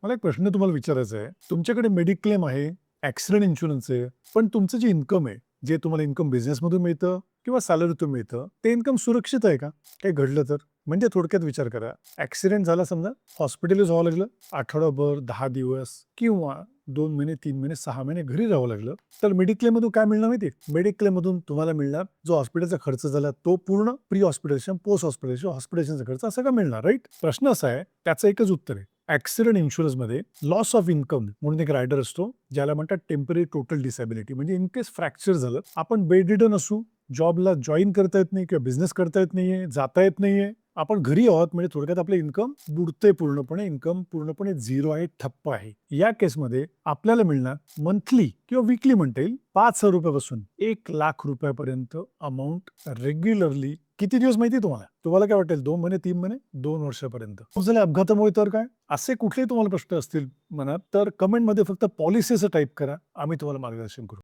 मला एक प्रश्न तुम्हाला विचारायचा आहे. तुमच्याकडे मेडिक्लेम आहे, ॲक्सिडेंट इन्शुरन्स आहे, पण तुमचं जे इन्कम आहे, जे तुम्हाला इन्कम बिझनेसमधून मिळतं किंवा सॅलरीतून मिळतं, ते इन्कम सुरक्षित आहे का? काही घडलं तर? म्हणजे थोडक्यात विचार करा. ॲक्सिडेंट झाला समजा, हॉस्पिटलाइज व्हावं लागलं, आठवडाभर, 10 दिवस किंवा 2 महिने, 3 महिने, 6 महिने घरी राहावं लागलं, तर मेडिक्लेममधून काय मिळणार माहिती आहे? मेडिक्लेममधून तुम्हाला मिळणार जो हॉस्पिटलचा खर्च झाला तो पूर्ण, प्री हॉस्पिटलायझेशन, पोस्ट हॉस्पिटलायझेशन, हॉस्पिटलायझेशनचा खर्च सगळं मिळणार, राईट? प्रश्न असा आहे, त्याचं एकच उत्तर आहे. ॲक्सिडेंट इन्शुरन्समध्ये लॉस ऑफ इन्कम म्हणून एक रायडर असतो, ज्याला म्हणतात टेम्पररी टोटल डिसॅबिलिटी. म्हणजे इन केस फ्रॅक्चर झालं, आपण बेडरिडन असू, जॉबला जॉइन करता येत नाही किंवा बिझनेस करता येत नाहीये, जाता येत नाहीये, आपण घरी आहोत, म्हणजे थोडक्यात आपलं इन्कम बुडतंय पूर्णपणे, इन्कम पूर्णपणे झिरो आहे, ठप्प आहे. या केसमध्ये आपल्याला मिळणार मंथली किंवा वीकली म्हणता येईल ₹5,000 पासून ₹1,00,000 पर्यंत अमाऊंट रेग्युलरली. किती दिवस माहिती तुम्हाला? तुम्हाला काय वाटेल? 2 महिने, 3 महिने, 2 वर्षापर्यंत. झाले अपघातामुळे तर काय? असे कुठलेही तुम्हाला प्रश्न असतील मनात, तर कमेंटमध्ये फक्त पॉलिसी असं टाइप करा. आम्ही तुम्हाला मार्गदर्शन करू.